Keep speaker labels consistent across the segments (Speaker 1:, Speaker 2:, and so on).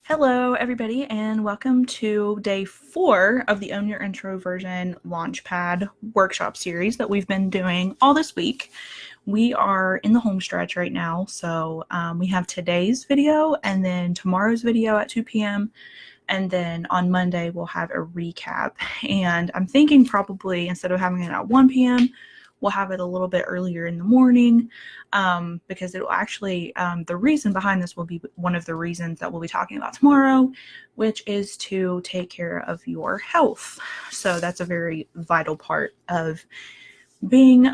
Speaker 1: Hello, everybody, and welcome to day 4 of the Your Introversion Launchpad workshop series that we've been doing all this week. We are in the home stretch right now, so we have today's video and then tomorrow's video at 2 p.m. And then on Monday, we'll have a recap. And I'm thinking probably instead of having it at 1 p.m., we'll have it a little bit earlier in the morning because it will actually, the reason behind this will be one of the reasons that we'll be talking about tomorrow, which is to take care of your health. So that's a very vital part of being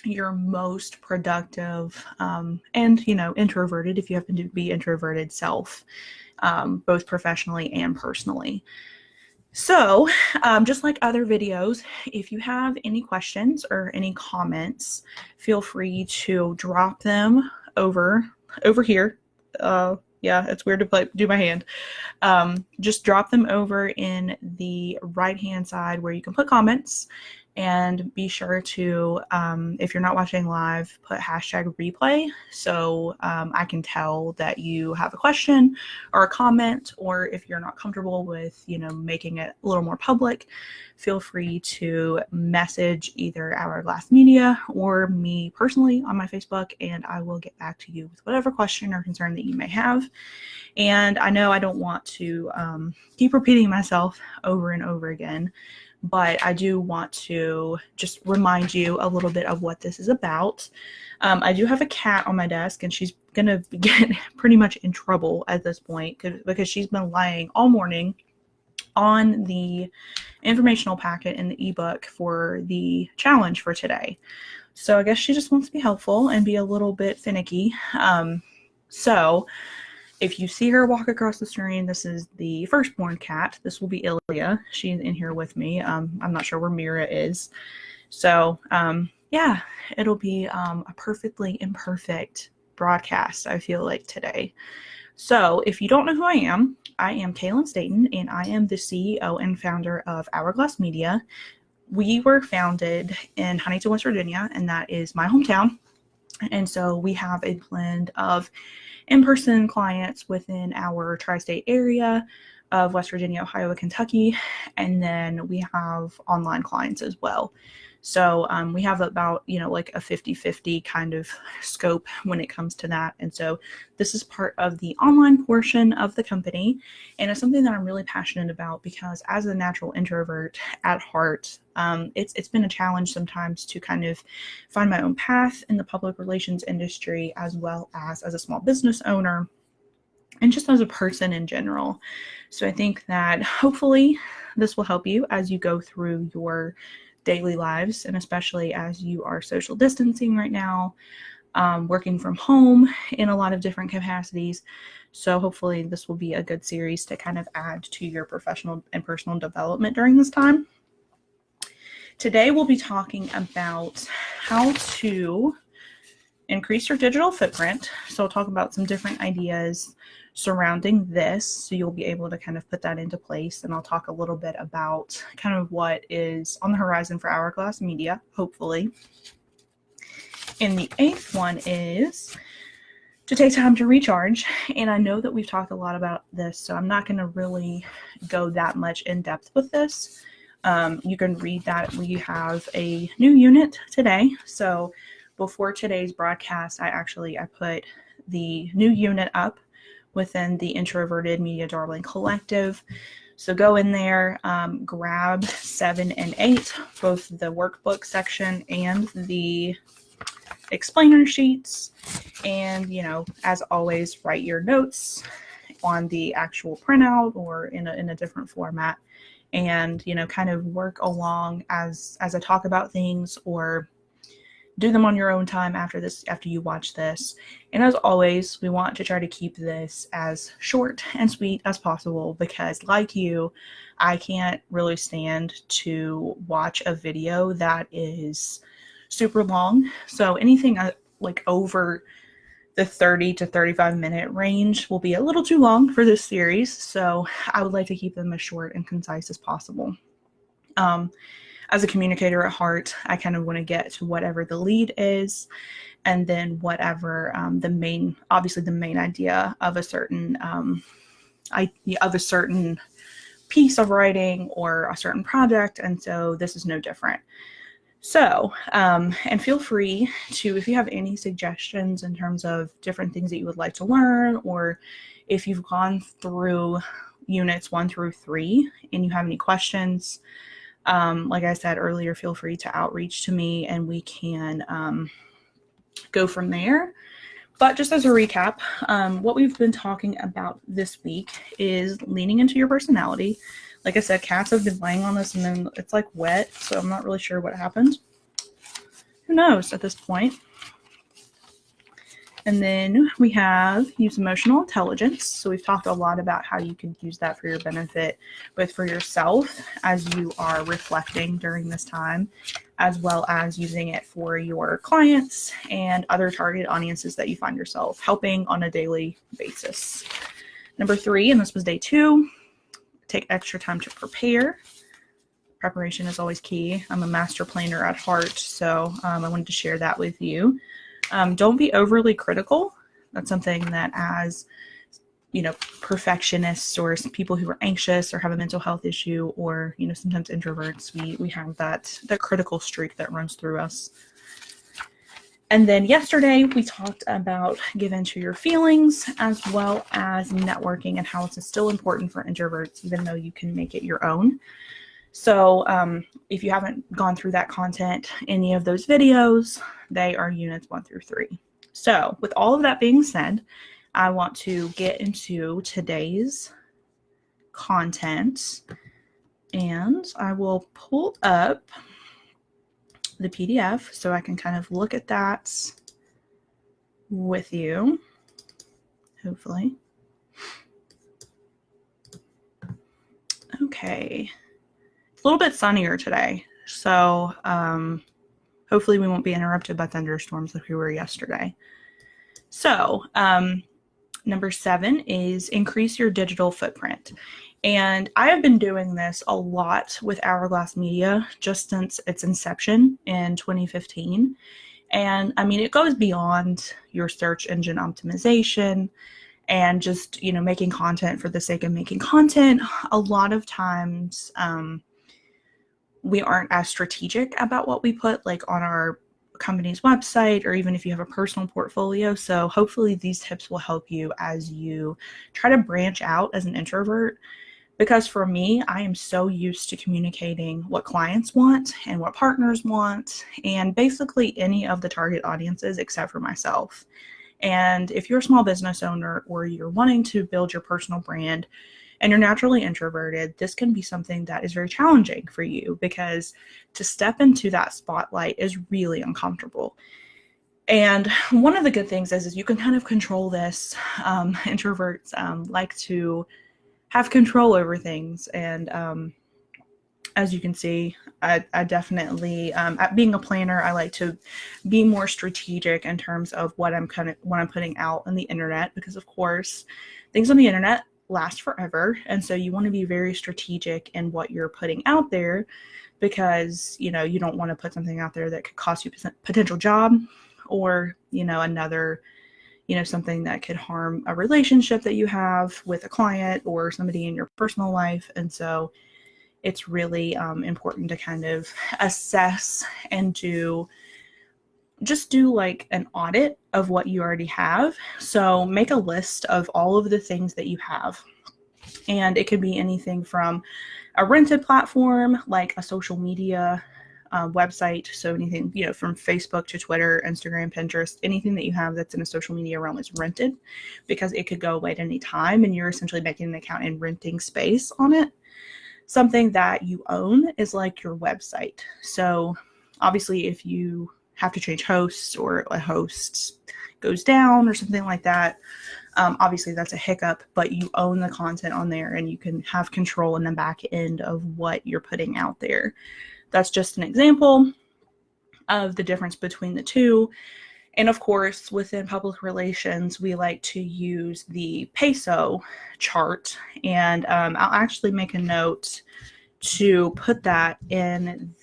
Speaker 1: your most productive and, introverted, if you happen to be introverted self, both professionally and personally. So just like other videos, if you have any questions or any comments, feel free to drop them over here. Yeah, it's weird to do my hand. Just drop them over in the right-hand side where you can put comments, and be sure to, if you're not watching live, put hashtag replay so I can tell that you have a question or a comment, or if you're not comfortable with, making it a little more public, feel free to message either Hourglass Media or me personally on my Facebook, and I will get back to you with whatever question or concern that you may have. And I know I don't want to keep repeating myself over and over again, but I do want to just remind you a little bit of what this is about. I do have a cat on my desk, and she's going to get pretty much in trouble at this point because she's been laying all morning on the informational packet in the ebook for the challenge for today. So I guess she just wants to be helpful and be a little bit finicky. So if you see her walk across the screen, this is the firstborn cat. This will be Ilya. She's in here with me. I'm not sure where Mira is. So, yeah, it'll be a perfectly imperfect broadcast, I feel like, today. So if you don't know who I am Kaylin Staten, and I am the CEO and founder of Hourglass Media. We were founded in Huntington, West Virginia, and that is my hometown. And so we have a blend of in-person clients within our tri-state area of West Virginia, Ohio, and Kentucky, and then we have online clients as well. So we have about, like a 50-50 kind of scope when it comes to that. And so this is part of the online portion of the company. And it's something that I'm really passionate about because as a natural introvert at heart, it's been a challenge sometimes to kind of find my own path in the public relations industry, as well as a small business owner, and just as a person in general. So I think that hopefully this will help you as you go through your daily lives, and especially as you are social distancing right now, working from home in a lot of different capacities. So hopefully this will be a good series to kind of add to your professional and personal development during this time. Today we'll be talking about how to increase your digital footprint. So I'll talk about some different ideas surrounding this, so you'll be able to kind of put that into place. And I'll talk a little bit about kind of what is on the horizon for Hourglass Media, hopefully. And the 8th one is to take time to recharge. And I know that we've talked a lot about this, so I'm not going to really go that much in depth with this. You can read that we have a new unit today. So before today's broadcast, I put the new unit up within the Introverted Media Darling Collective. So go in there, grab 7 and 8, both the workbook section and the explainer sheets. And, as always, write your notes on the actual printout or in a different format. And, kind of work along as I talk about things, or do them on your own time after you watch this. And as always, we want to try to keep this as short and sweet as possible because, like you, I can't really stand to watch a video that is super long. So anything like over the 30 to 35 minute range will be a little too long for this series. So I would like to keep them as short and concise as possible. As a communicator at heart, I kind of want to get to whatever the lead is, and then whatever the main idea of a certain of a certain piece of writing or a certain project, and so this is no different. So, and feel free to, if you have any suggestions in terms of different things that you would like to learn, or if you've gone through units 1 through 3 and you have any questions, like I said earlier, feel free to outreach to me and we can go from there. But just as a recap, what we've been talking about this week is leaning into your personality. Like I said, cats have been laying on this and then it's like wet, so I'm not really sure what happened. Who knows at this point? And then we have use emotional intelligence. So we've talked a lot about how you can use that for your benefit, both for yourself as you are reflecting during this time, as well as using it for your clients and other target audiences that you find yourself helping on a daily basis. Number 3, and this was day 2, take extra time to prepare. Preparation is always key. I'm a master planner at heart, so I wanted to share that with you. Don't be overly critical. That's something that as, perfectionists or people who are anxious or have a mental health issue, or, sometimes introverts, we have that critical streak that runs through us. And then yesterday we talked about give into your feelings, as well as networking and how it's still important for introverts, even though you can make it your own. So if you haven't gone through that content, any of those videos, they are units 1 through 3. So with all of that being said, I want to get into today's content, and I will pull up the PDF so I can kind of look at that with you, hopefully. Okay. It's a little bit sunnier today, so hopefully we won't be interrupted by thunderstorms like we were yesterday. So number 7 is increase your digital footprint. And I have been doing this a lot with Hourglass Media just since its inception in 2015. And I mean, it goes beyond your search engine optimization and just, making content for the sake of making content. A lot of times we aren't as strategic about what we put like on our company's website, or even if you have a personal portfolio. So hopefully these tips will help you as you try to branch out as an introvert. Because for me, I am so used to communicating what clients want and what partners want, and basically any of the target audiences except for myself. And if you're a small business owner or you're wanting to build your personal brand and you're naturally introverted, this can be something that is very challenging for you, because to step into that spotlight is really uncomfortable. And one of the good things is you can kind of control this. Introverts like to have control over things. And as you can see, I definitely, at being a planner, I like to be more strategic in terms of what I'm putting out on the internet, because of course, things on the internet last forever. And so you want to be very strategic in what you're putting out there, because, you don't want to put something out there that could cost you a potential job, or, another, something that could harm a relationship that you have with a client or somebody in your personal life. And so it's really important to kind of assess and do like an audit of what you already have. So make a list of all of the things that you have. And it could be anything from a rented platform, like a social media website. So anything, from Facebook to Twitter, Instagram, Pinterest, anything that you have that's in a social media realm is rented, because it could go away at any time and you're essentially making an account and renting space on it. Something that you own is like your website. So obviously if you have to change hosts, or a host goes down or something like that, obviously that's a hiccup, but you own the content on there and you can have control in the back end of what you're putting out there. That's just an example of the difference between the two. And of course, within public relations, we like to use the peso chart. And I'll actually make a note to put that in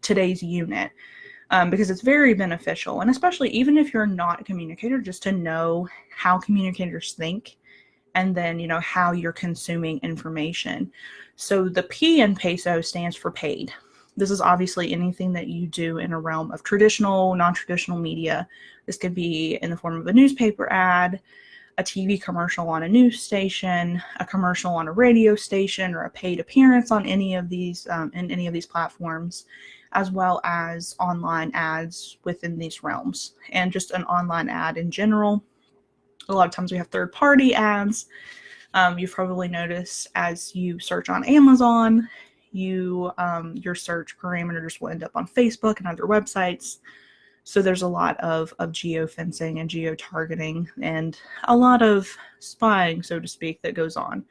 Speaker 1: today's unit, because it's very beneficial. And especially even if you're not a communicator, just to know how communicators think and then, how you're consuming information. So the P in peso stands for paid. This is obviously anything that you do in a realm of traditional, non-traditional media. This could be in the form of a newspaper ad, a TV commercial on a news station, a commercial on a radio station, or a paid appearance on any of these in any of these platforms, as well as online ads within these realms, and just an online ad in general. A lot of times we have third-party ads. You've probably noticed as you search on Amazon, your search parameters will end up on Facebook and other websites. So there's a lot of geofencing and geo-targeting and a lot of spying, so to speak, that goes on.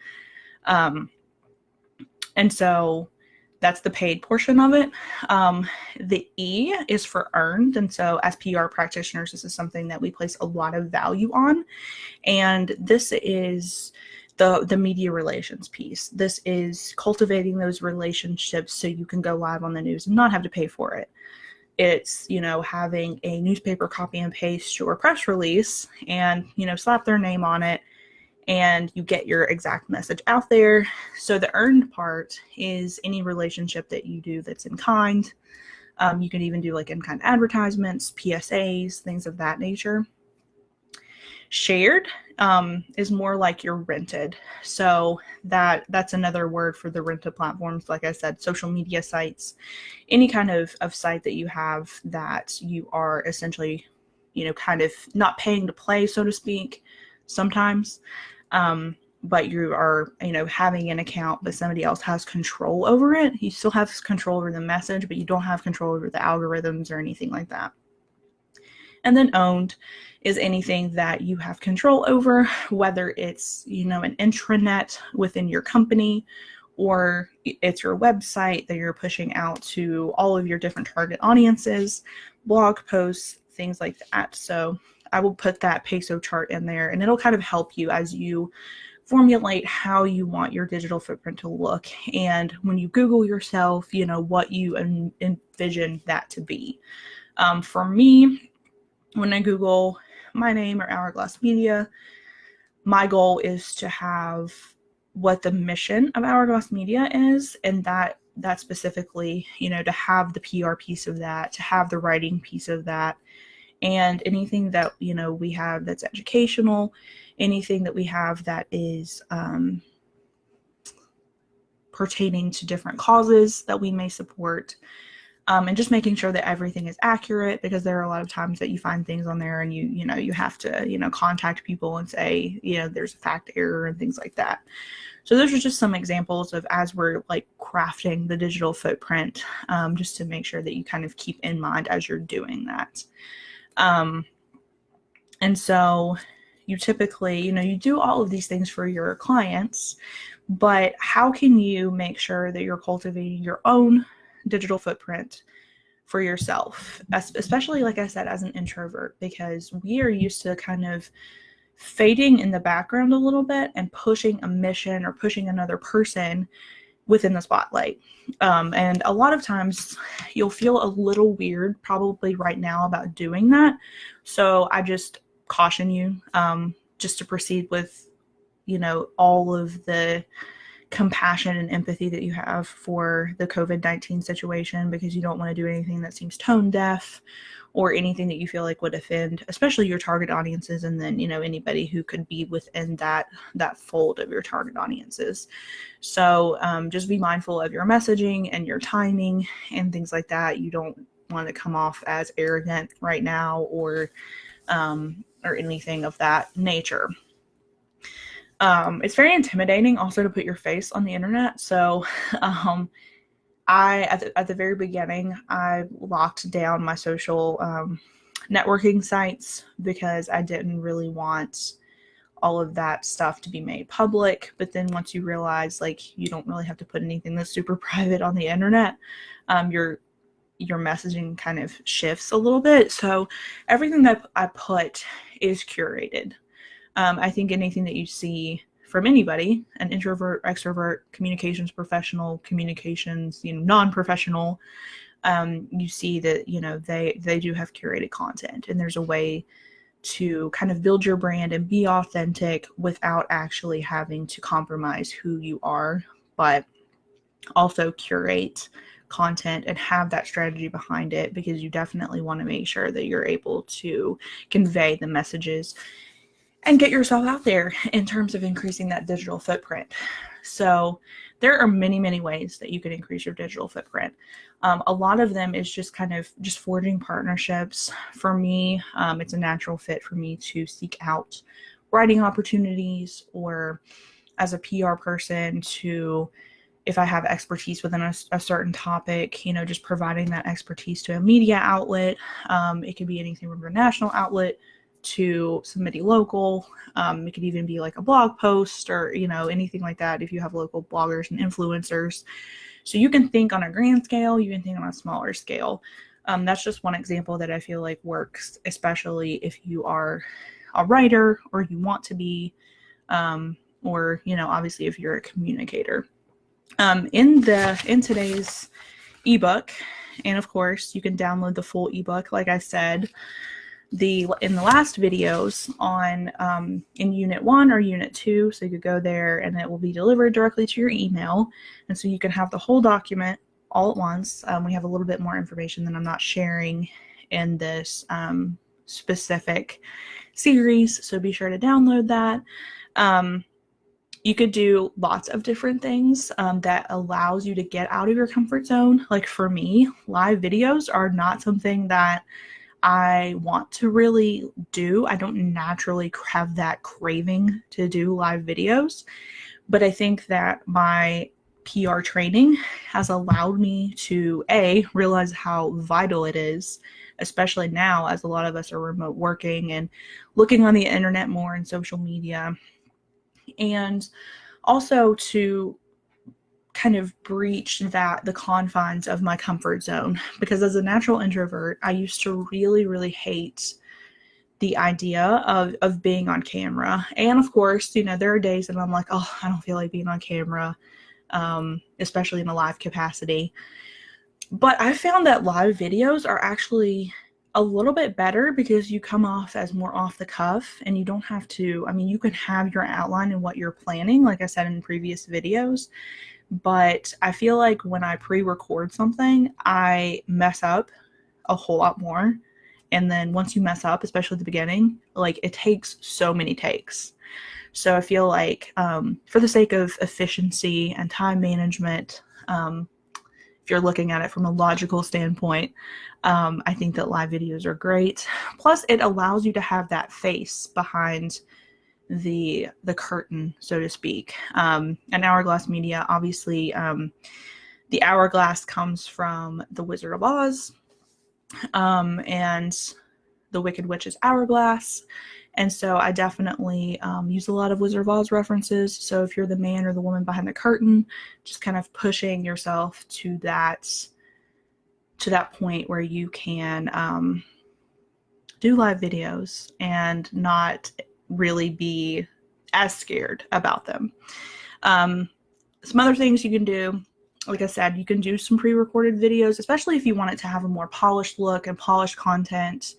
Speaker 1: And so that's the paid portion of it. The E is for earned. And so as PR practitioners, this is something that we place a lot of value on. And this is the media relations piece. This is cultivating those relationships so you can go live on the news and not have to pay for it. It's, having a newspaper copy and paste your press release and, slap their name on it, and you get your exact message out there. So the earned part is any relationship that you do that's in kind. You can even do like in-kind advertisements, PSAs, things of that nature. Shared is more like you're rented. So that's another word for the rented platforms. Like I said, social media sites, any kind of site that you have that you are essentially, kind of not paying to play, so to speak, sometimes. But you are, having an account, but somebody else has control over it. You still have control over the message, but you don't have control over the algorithms or anything like that. And then owned is anything that you have control over, whether it's, an intranet within your company, or it's your website that you're pushing out to all of your different target audiences, blog posts, things like that. So I will put that peso chart in there, and it'll kind of help you as you formulate how you want your digital footprint to look. And when you Google yourself, what you envision that to be. For me, when I Google my name or Hourglass Media, my goal is to have what the mission of Hourglass Media is, and that specifically, to have the PR piece of that, to have the writing piece of that, and anything that, we have that's educational, anything that we have that is pertaining to different causes that we may support. And just making sure that everything is accurate, because there are a lot of times that you find things on there and you have to, contact people and say, there's a fact error and things like that. So those are just some examples of as we're like crafting the digital footprint, just to make sure that you kind of keep in mind as you're doing that. And so you typically, you do all of these things for your clients, but how can you make sure that you're cultivating your own digital footprint for yourself, especially, like I said, as an introvert, because we are used to kind of fading in the background a little bit and pushing a mission or pushing another person within the spotlight. And a lot of times you'll feel a little weird probably right now about doing that. So I just caution you just to proceed with, all of the compassion and empathy that you have for the COVID-19 situation, because you don't want to do anything that seems tone deaf or anything that you feel like would offend, especially your target audiences, and then, anybody who could be within that fold of your target audiences. So just be mindful of your messaging and your timing and things like that. You don't want to come off as arrogant right now or anything of that nature. It's very intimidating also to put your face on the internet. So at the very beginning, I locked down my social networking sites because I didn't really want all of that stuff to be made public. But then once you realize, like, you don't really have to put anything that's super private on the internet, your messaging kind of shifts a little bit. So everything that I put is curated. I think anything that you see from anybody, an introvert, extrovert, communications professional, communications, non-professional, you see that, they do have curated content, and there's a way to kind of build your brand and be authentic without actually having to compromise who you are, but also curate content and have that strategy behind it, because you definitely want to make sure that you're able to convey the messages and get yourself out there in terms of increasing that digital footprint. So there are many, many ways that you can increase your digital footprint. A lot of them is just kind of just forging partnerships. For me, it's a natural fit for me to seek out writing opportunities, or as a PR person to, if I have expertise within a certain topic, just providing that expertise to a media outlet. It could be anything from a national outlet to somebody local. It could even be like a blog post or, anything like that if you have local bloggers and influencers. So you can think on a grand scale, you can think on a smaller scale. That's just one example that I feel like works, especially if you are a writer or you want to be, or, obviously if you're a communicator. In today's ebook, and of course you can download the full ebook, like I said, in the last videos on in Unit 1 or Unit 2, so you could go there and it will be delivered directly to your email, and so you can have the whole document all at once. We have a little bit more information that I'm not sharing in this specific series, so be sure to download that. You could do lots of different things that allows you to get out of your comfort zone. Like for me, live videos are not something that I want to really do. I don't naturally have that craving to do live videos, but I think that my PR training has allowed me to realize how vital it is, especially now as a lot of us are remote working and looking on the internet more and social media, and also to kind of breach the confines of my comfort zone, because as a natural introvert, I used to really, really hate the idea of being on camera. And of course, there are days that I'm like, oh, I don't feel like being on camera, especially in a live capacity. But I found that live videos are actually a little bit better because you come off as more off the cuff, and you don't have to, you can have your outline and what you're planning, like I said in previous videos. But I feel like when I pre-record something, I mess up a whole lot more. And then once you mess up, especially at the beginning, like it takes so many takes. So I feel like for the sake of efficiency and time management, if you're looking at it from a logical standpoint, I think that live videos are great. Plus, it allows you to have that face behind the curtain, so to speak. And Hourglass Media, obviously, the hourglass comes from the Wizard of Oz, and the Wicked Witch's hourglass. And so I definitely use a lot of Wizard of Oz references. So if you're the man or the woman behind the curtain, just kind of pushing yourself to that point where you can do live videos and not really be as scared about them. Some other things you can do, like I said, you can do some pre-recorded videos, especially if you want it to have a more polished look and polished content.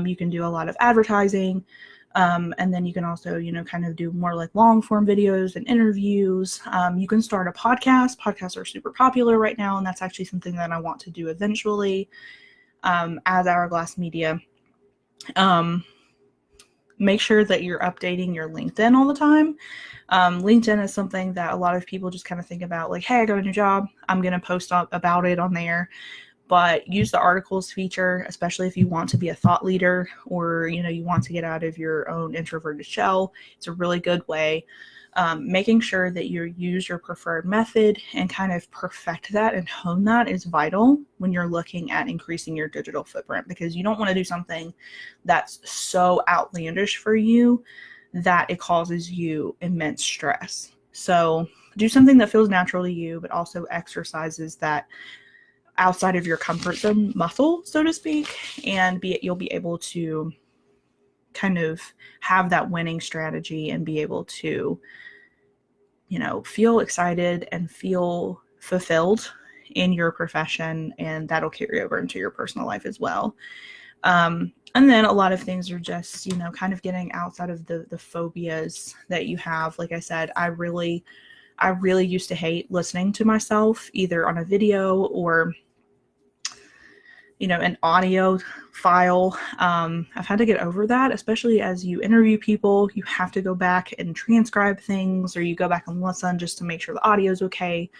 Speaker 1: You can do a lot of advertising, and then you can also, kind of do more like long form videos and interviews. You can start a podcast. Podcasts are super popular right now, and that's actually something that I want to do eventually as Hourglass Media. Make sure that you're updating your LinkedIn all the time. LinkedIn is something that a lot of people just kind of think about, like, hey, I got a new job, I'm going to post up about it on there. But use the articles feature, especially if you want to be a thought leader, or, you want to get out of your own introverted shell. It's a really good way. Making sure that you use your preferred method and kind of perfect that and hone that is vital when you're looking at increasing your digital footprint, because you don't want to do something that's so outlandish for you that it causes you immense stress. So do something that feels natural to you, but also exercises that outside of your comfort zone muscle, so to speak, and you'll be able to kind of have that winning strategy and be able to, feel excited and feel fulfilled in your profession, and that'll carry over into your personal life as well. And then a lot of things are just, kind of getting outside of the phobias that you have. Like I said, I really used to hate listening to myself either on a video or, an audio file. I've had to get over that, especially as you interview people. You have to go back and transcribe things, or you go back and listen just to make sure the audio is okay.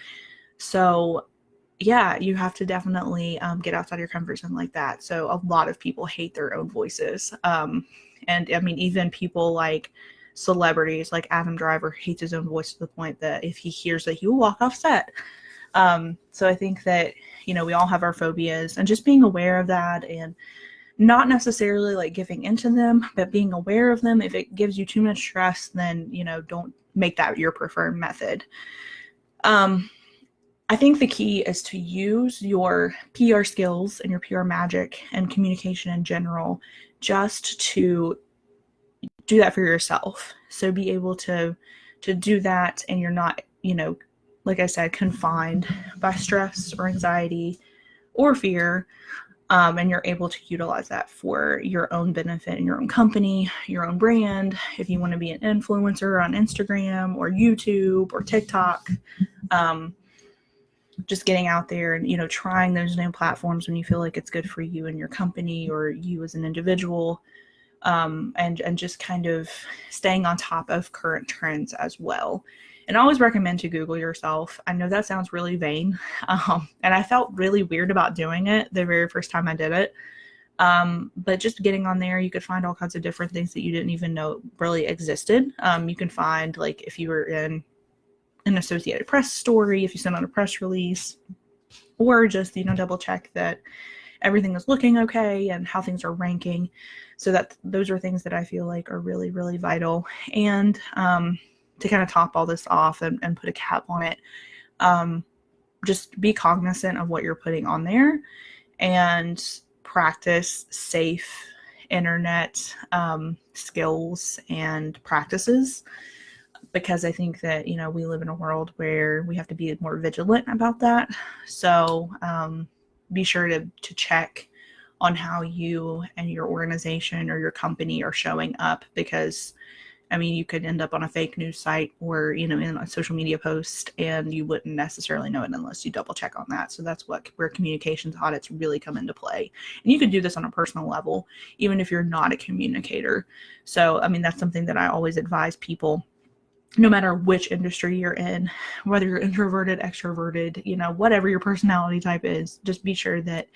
Speaker 1: So yeah, you have to definitely get outside your comfort zone like that. So a lot of people hate their own voices. And I mean, even people like celebrities like Adam Driver hates his own voice to the point that if he hears that, he will walk off set. So I think that, we all have our phobias, and just being aware of that and not necessarily like giving into them, but being aware of them. If it gives you too much stress, then, don't make that your preferred method. I think the key is to use your PR skills and your PR magic and communication in general just to do that for yourself. So be able to do that, and you're not, like I said, confined by stress or anxiety or fear, and you're able to utilize that for your own benefit and your own company, your own brand. If you want to be an influencer on Instagram or YouTube or TikTok, just getting out there and, trying those new platforms when you feel like it's good for you and your company or you as an individual, and just kind of staying on top of current trends as well. And I always recommend to Google yourself. I know that sounds really vain, and I felt really weird about doing it the very first time I did it. But just getting on there, you could find all kinds of different things that you didn't even know really existed. You can find, like, if you were in an Associated Press story, if you sent out a press release, or just, double check that everything is looking okay and how things are ranking. So that those are things that I feel like are really, really vital. And to kind of top all this off and put a cap on it, just be cognizant of what you're putting on there and practice safe internet skills and practices, because I think that, we live in a world where we have to be more vigilant about that. So be sure to check on how you and your organization or your company are showing up, because you could end up on a fake news site or, in a social media post, and you wouldn't necessarily know it unless you double check on that. So that's where communications audits really come into play. And you can do this on a personal level, even if you're not a communicator. So, that's something that I always advise people, no matter which industry you're in, whether you're introverted, extroverted, whatever your personality type is, just be sure that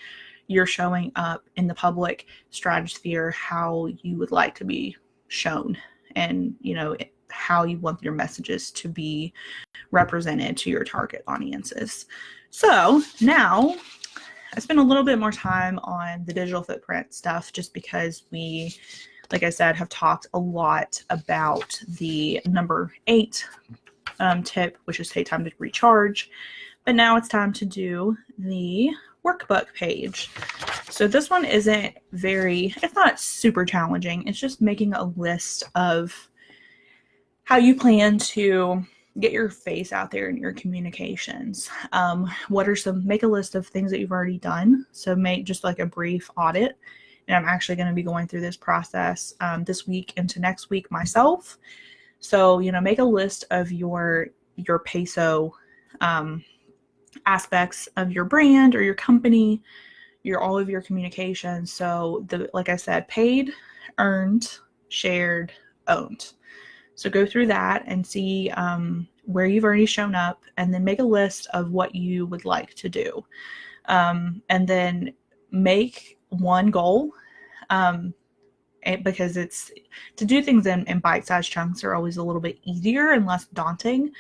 Speaker 1: you're showing up in the public stratosphere how you would like to be shown, and, how you want your messages to be represented to your target audiences. So now I spent a little bit more time on the digital footprint stuff, just because we, like I said, have talked a lot about the number 8 tip, which is take time to recharge. But now it's time to do the workbook page. So this one isn't it's not super challenging. It's just making a list of how you plan to get your face out there in your communications. Make a list of things that you've already done. So make just like a brief audit. And I'm actually going to be going through this process this week into next week myself. So, make a list of your peso aspects of your brand or your company, all of your communications. So like I said, paid, earned, shared, owned. So go through that and see where you've already shown up, and then make a list of what you would like to do. And then make one goal, because it's to do things in bite-sized chunks are always a little bit easier and less daunting,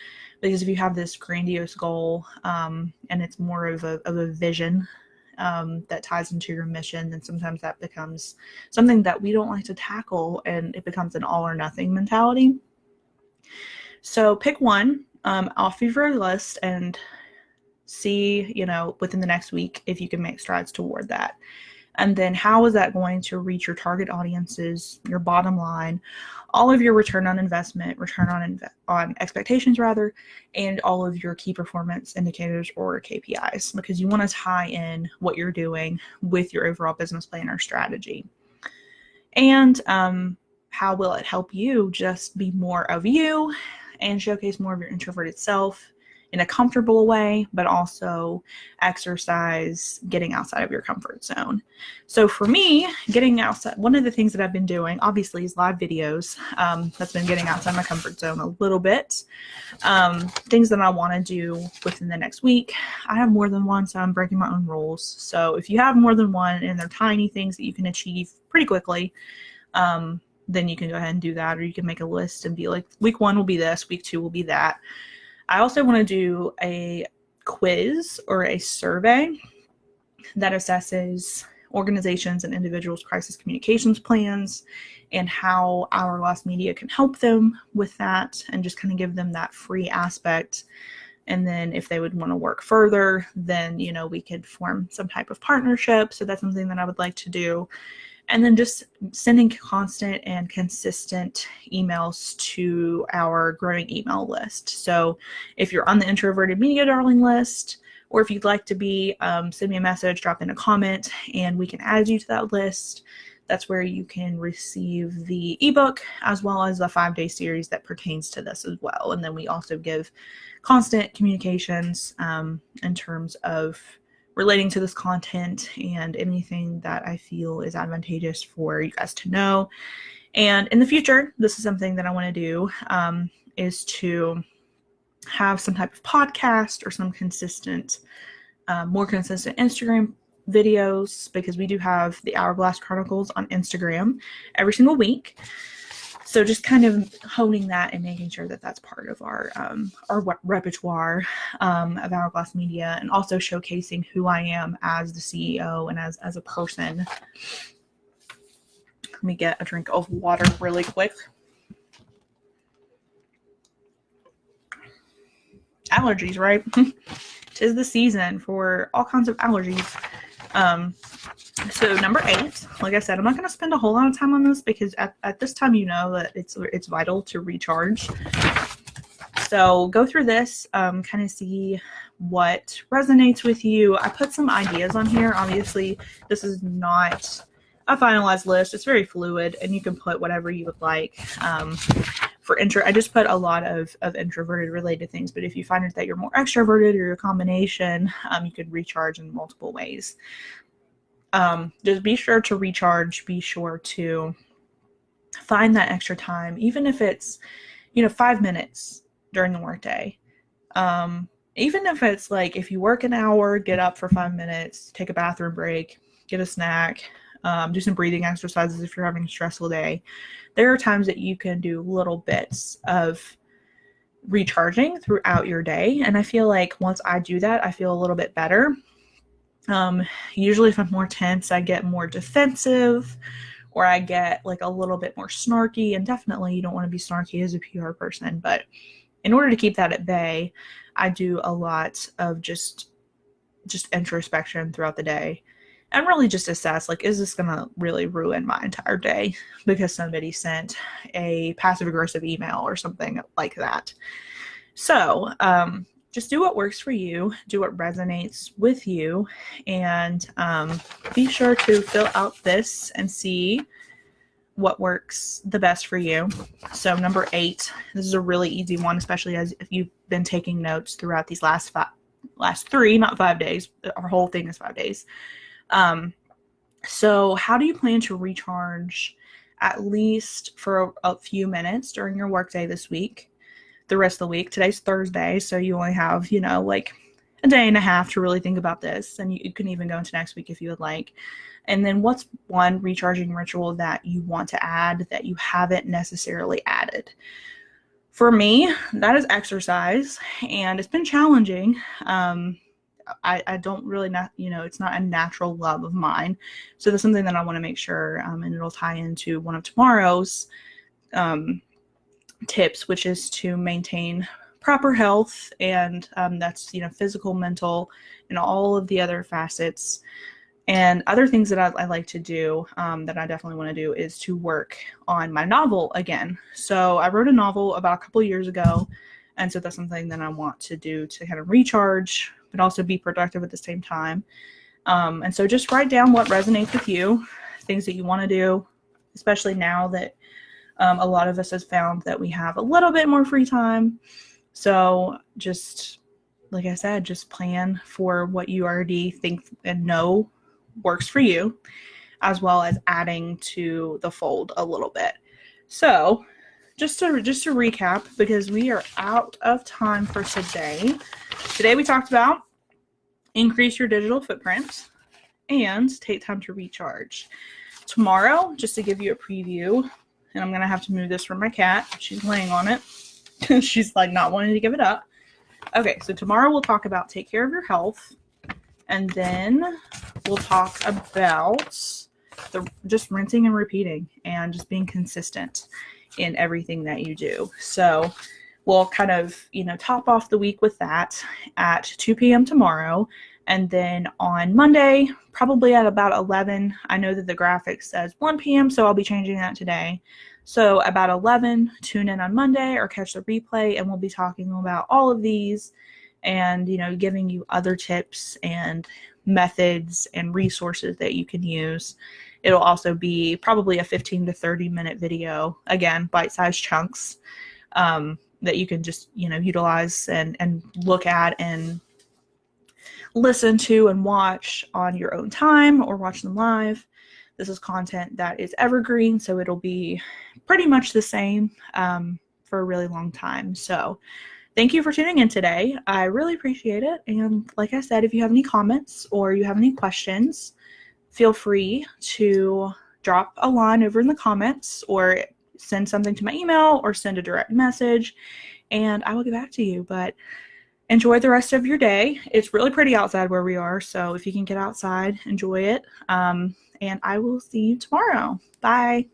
Speaker 1: because if you have this grandiose goal, and it's more of a vision that ties into your mission, then sometimes that becomes something that we don't like to tackle, and it becomes an all or nothing mentality. So pick one off of your list and see, within the next week if you can make strides toward that. And then how is that going to reach your target audiences, your bottom line, all of your return on investment, on expectations rather, and all of your key performance indicators or KPIs, because you want to tie in what you're doing with your overall business plan or strategy. And how will it help you just be more of you and showcase more of your introverted self in a comfortable way, but also exercise getting outside of your comfort zone. So for me, getting outside, one of the things that I've been doing, obviously, is live videos. That's been getting outside my comfort zone a little bit. Things that I want to do within the next week. I have more than one, so I'm breaking my own rules. So if you have more than one and they're tiny things that you can achieve pretty quickly, then you can go ahead and do that, or you can make a list and be like, week 1 will be this, week 2 will be that. I also want to do a quiz or a survey that assesses organizations and individuals' crisis communications plans and how Hourglass Media can help them with that, and just kind of give them that free aspect. And then if they would want to work further, then, we could form some type of partnership. So that's something that I would like to do. And then just sending constant and consistent emails to our growing email list. So if you're on the Introverted Media Darling list, or if you'd like to be, send me a message, drop in a comment, and we can add you to that list. That's where you can receive the ebook as well as the 5-day series that pertains to this as well. And then we also give constant communications in terms of relating to this content and anything that I feel is advantageous for you guys to know. And in the future, this is something that I want to do, is to have some type of podcast or some consistent, more consistent Instagram videos, because we do have the Hourglass Chronicles on Instagram every single week. So just kind of honing that and making sure that that's part of our repertoire of Hourglass Media, and also showcasing who I am as the CEO and as a person. Let me get a drink of water really quick. Allergies, right? 'Tis the season for all kinds of allergies. So number 8, like I said, I'm not going to spend a whole lot of time on this, because at this time, that it's vital to recharge. So go through this, kind of see what resonates with you. I put some ideas on here. Obviously, this is not a finalized list. It's very fluid, and you can put whatever you would like. I just put a lot of introverted related things, but if you find that you're more extroverted or you're a combination, you could recharge in multiple ways. Just be sure to recharge, be sure to find that extra time, even if it's, 5 minutes during the workday. Even if it's like, if you work an hour, get up for 5 minutes, take a bathroom break, get a snack, do some breathing exercises if you're having a stressful day. There are times that you can do little bits of recharging throughout your day. And I feel like once I do that, I feel a little bit better. Usually if I'm more tense, I get more defensive, or I get like a little bit more snarky, and definitely you don't want to be snarky as a PR person, but in order to keep that at bay, I do a lot of just introspection throughout the day, and really just assess, like, is this going to really ruin my entire day because somebody sent a passive aggressive email or something like that. So, just do what works for you, do what resonates with you, and be sure to fill out this and see what works the best for you. So number 8, this is a really easy one, especially if you've been taking notes throughout these last 3, not 5 days. Our whole thing is 5 days. So how do you plan to recharge at least for a few minutes during your workday this week? The rest of the week. Today's Thursday, so you only have, like a day and a half to really think about this, and you can even go into next week if you would like. And then what's one recharging ritual that you want to add that you haven't necessarily added? For me, that is exercise, and it's been challenging. I don't really, it's not a natural love of mine. So that's something that I want to make sure, and it'll tie into one of tomorrow's tips, which is to maintain proper health, and that's physical, mental, and all of the other facets. And other things that I like to do, that I definitely want to do, is to work on my novel again. So I wrote a novel about a couple years ago, and so that's something that I want to do to kind of recharge, but also be productive at the same time. And so just write down what resonates with you, things that you want to do, especially now that a lot of us have found that we have a little bit more free time. So just, like I said, just plan for what you already think and know works for you, as well as adding to the fold a little bit. So just to recap, because we are out of time for today. Today we talked about increase your digital footprint and take time to recharge. Tomorrow, just to give you a preview, and I'm going to have to move this from my cat. She's laying on it. She's like not wanting to give it up. Okay, so tomorrow we'll talk about take care of your health. And then we'll talk about just rinsing and repeating and just being consistent in everything that you do. So we'll kind of, top off the week with that at 2 p.m. tomorrow. And then on Monday, probably at about 11, I know that the graphic says 1 p.m., so I'll be changing that today. So about 11, tune in on Monday or catch the replay, and we'll be talking about all of these and, giving you other tips and methods and resources that you can use. It'll also be probably a 15 to 30 minute video, again, bite-sized chunks, that you can just, utilize and look at and listen to and watch on your own time or watch them live. This is content that is evergreen, so it'll be pretty much the same for a really long time. So thank you for tuning in today. I really appreciate it. And like I said, if you have any comments or you have any questions, feel free to drop a line over in the comments or send something to my email or send a direct message, and I will get back to you. But enjoy the rest of your day. It's really pretty outside where we are, so if you can get outside, enjoy it. And I will see you tomorrow. Bye.